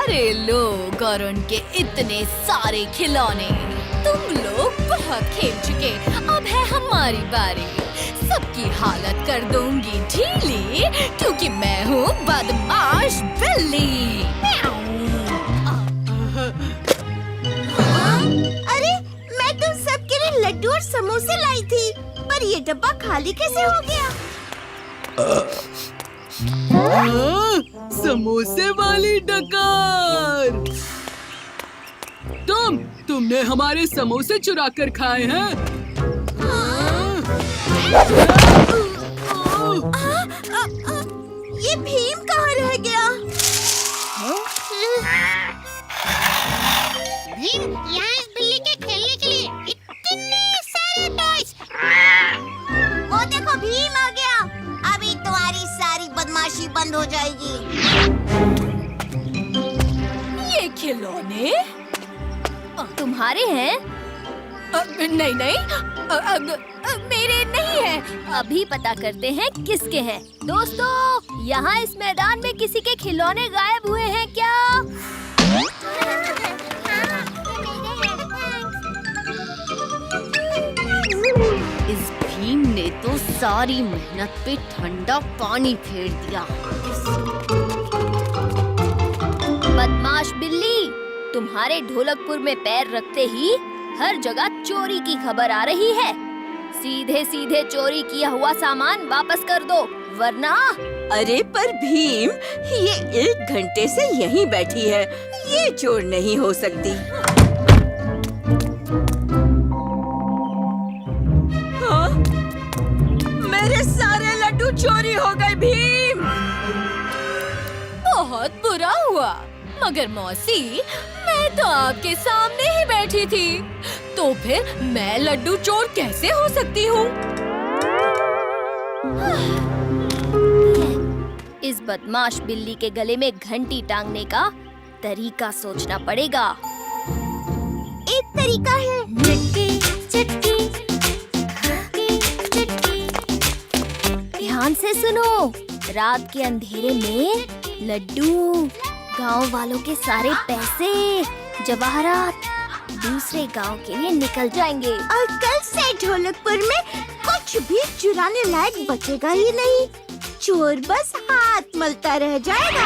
सारे लोग और उनके इतने सारे खिलौने। तुम लोग बहुत खेल चुके, अब है हमारी बारी। सबकी हालत कर दूंगी ढीली, क्योंकि मैं हूँ बदमाश बिल्ली। अरे, मैं तुम सबके लिए लड्डू और समोसे लाई थी, पर ये डब्बा खाली कैसे हो गया? समोसे वाली डकार! तुमने हमारे समोसे चुरा कर खाए हैं? ये भीम कहाँ रह गया? भीम, यहाँ इस बिल्ली के खेलने के लिए इतने सारे टॉयज। वो देखो, भीम आ गया। अभी तुम्हारी सारी बदमाशी बंद हो जाएगी। ये खिलौने तुम्हारे हैं? नहीं नहीं, मेरे नहीं हैं। अभी पता करते हैं किसके हैं। दोस्तों, यहाँ इस मैदान में किसी के खिलौने गायब हुए हैं क्या? इस भीम ने तो सारी मेहनत पे ठंडा पानी फेर दिया। बदमाश बिल्ली, तुम्हारे ढोलकपुर में पैर रखते ही हर जगह चोरी की खबर आ रही है। सीधे सीधे चोरी किया हुआ सामान वापस कर दो, वरना। अरे पर भीम, ये 1 घंटे से यहीं बैठी है, ये चोर नहीं हो सकती। हाँ? मेरे सारे लड्डू चोरी हो गए भीम। बहुत बुरा हुआ, मगर मौसी, मैं तो आपके सामने ही बैठी थी, तो फिर मैं लड्डू चोर कैसे हो सकती हूँ? इस बदमाश बिल्ली के गले में घंटी टांगने का तरीका सोचना पड़ेगा। एक तरीका है। ध्यान से सुनो। रात के अंधेरे में लड्डू, गांव वालों के सारे पैसे, जवाहरात दूसरे गांव के लिए निकल जाएंगे। और कल से ढोलकपुर में कुछ भी चुराने लायक बचेगा ही नहीं। चोर बस हाथ मलता रह जाएगा।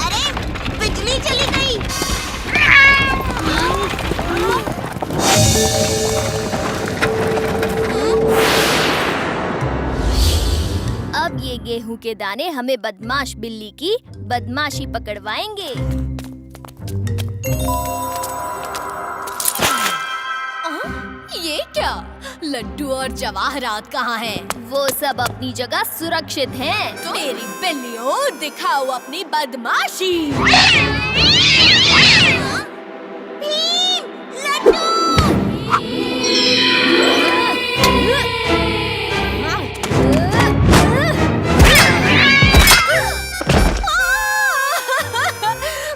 अरे, बिजली चली गई। अब ये गेहूं के दाने हमें बदमाश बिल्ली की बदमाशी पकड़वाएंगे। ये क्या? लड्डू और जवाहरात कहाँ हैं? वो सब अपनी जगह सुरक्षित हैं। तो मेरी बिल्लियों, दिखाओ अपनी बदमाशी। भीम, लड्डू!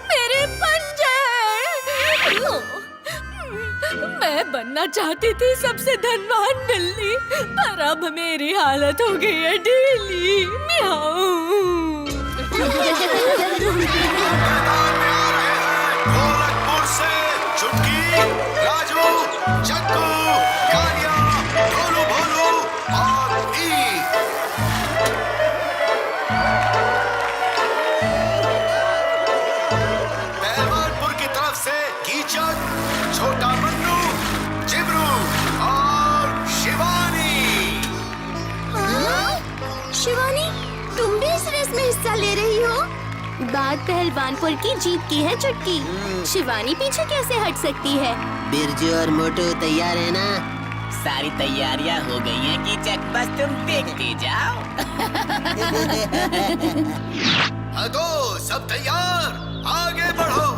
मेरे पंजे! मैं बनना चाहती थी सबसे धनवान बिल्ली, पर अब मेरी हालत हो गई है ढीली। म्याऊ। ढोलकपुर से चुटकी, राजू, चक्कू, कालिया, भोलू भोलू और ईद। पहलवानपुर की तरफ से कीचक, छोटा मन्नू, जिब्रू और शिवानी। शिवानी, तुम भी इस रेस में हिस्सा ले रही हो? बात पहलवानपुर की जीत की है चुटकी। शिवानी पीछे कैसे हट सकती है? बिरजू और मोटू तैयार है ना? सारी तैयारियां हो गई हैं कीचक, बस तुम देखते जाओ। हाँ तो सब तैयार, आगे बढ़ो।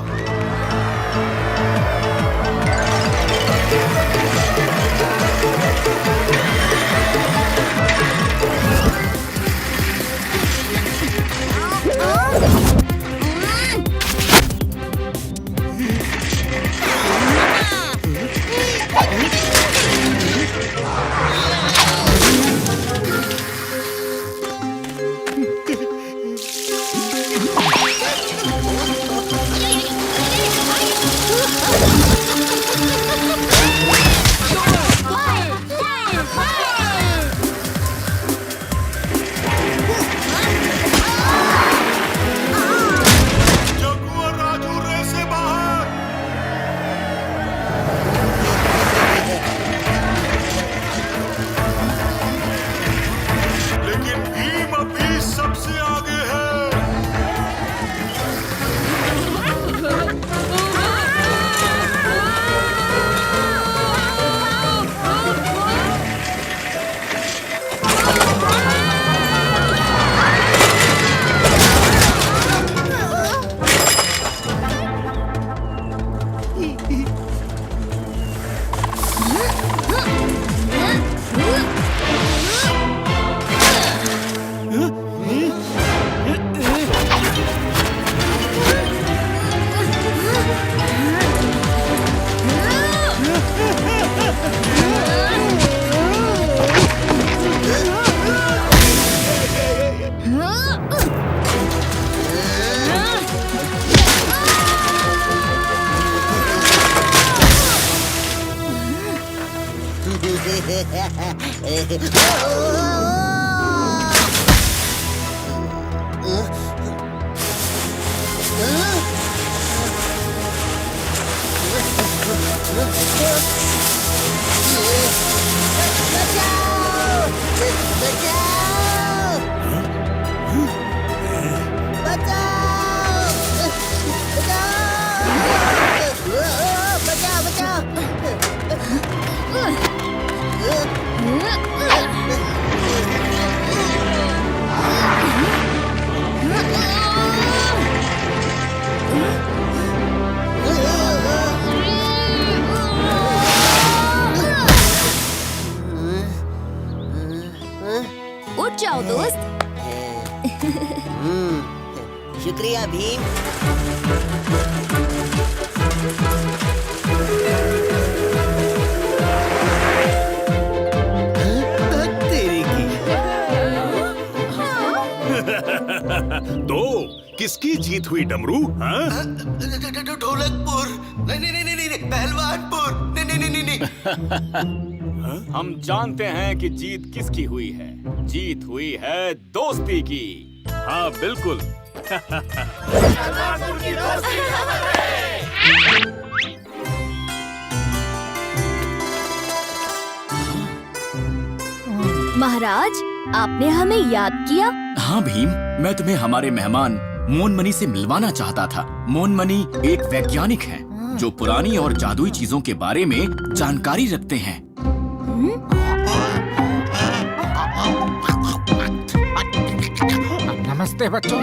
उठ जाओ दोस्त। शुक्रिया भीम। तो किसकी जीत हुई डमरू? हाँ? ढोलकपुर। नहीं, पहलवानपुर। नहीं। हम जानते हैं कि जीत किसकी हुई है। जीत हुई है दोस्ती की। हाँ बिल्कुल। महाराज, आपने हमें याद किया? हाँ भीम, मैं तुम्हें हमारे मेहमान मोनमनी से मिलवाना चाहता था। मोनमनी एक वैज्ञानिक हैं जो पुरानी और जादुई चीजों के बारे में जानकारी रखते हैं। नमस्ते बच्चों,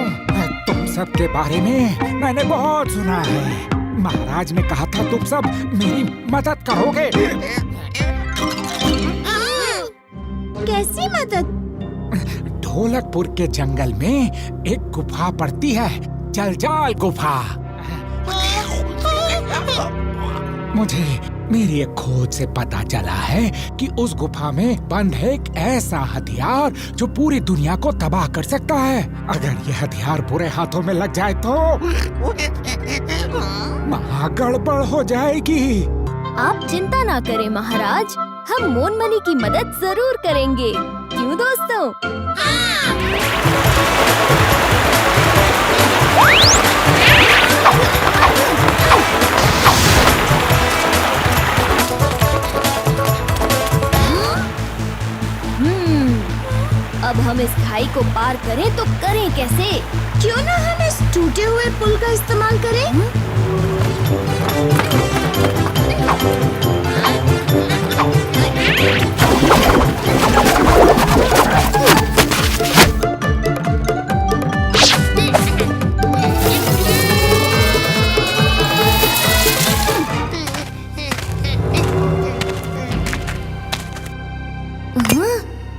तुम सब के बारे में मैंने बहुत सुना है। महाराज ने कहा था तुम सब मेरी मदद करोगे। कैसी मदद? ढोलकपुर के जंगल में एक गुफा पड़ती है, जलजाल गुफा। मुझे मेरी एक खोज से पता चला है कि उस गुफा में बंद है एक ऐसा हथियार जो पूरी दुनिया को तबाह कर सकता है। अगर यह हथियार बुरे हाथों में लग जाए तो महागड़बड़ हो जाएगी। आप चिंता ना करें महाराज, हम मोनमनी की मदद जरूर करेंगे। क्यों दोस्तों? अब हम इस खाई को पार करें तो करें कैसे? क्यों ना हम इस टूटे हुए पुल का इस्तेमाल करें?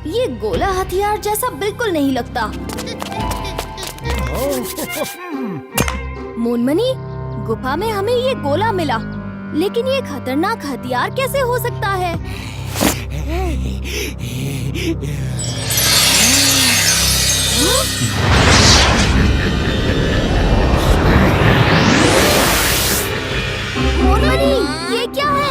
ये गोला हथियार जैसा बिल्कुल नहीं लगता। मोनमनी, गुफा में हमें ये गोला मिला, लेकिन ये खतरनाक हथियार कैसे हो सकता है? मोनमनी, ये क्या है?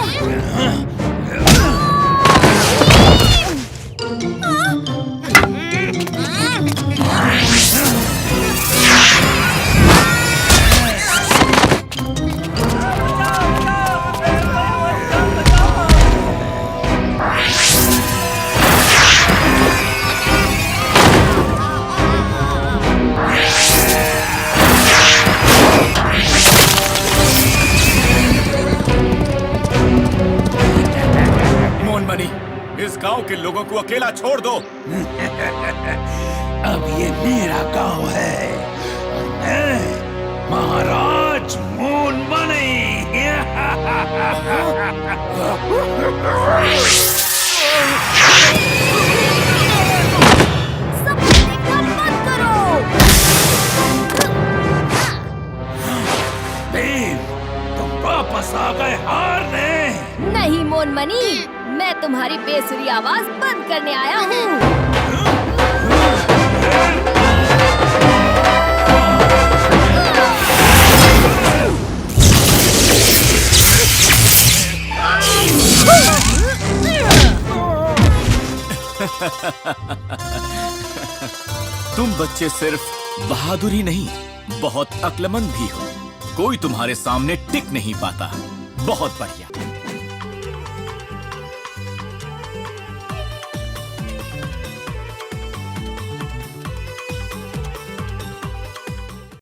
इस गांव के लोगों को अकेला छोड़ दो। अब ये मेरा गांव है और मैं महाराज मोनमनी। सब देखना बंद करो। तुम वापस आ गए हारने? नहीं मोनमनी, मैं तुम्हारी बेसुरी आवाज बंद करने आया हूँ। तुम बच्चे सिर्फ बहादुर ही नहीं, बहुत अक्लमंद भी हो। कोई तुम्हारे सामने टिक नहीं पाता। बहुत बढ़िया।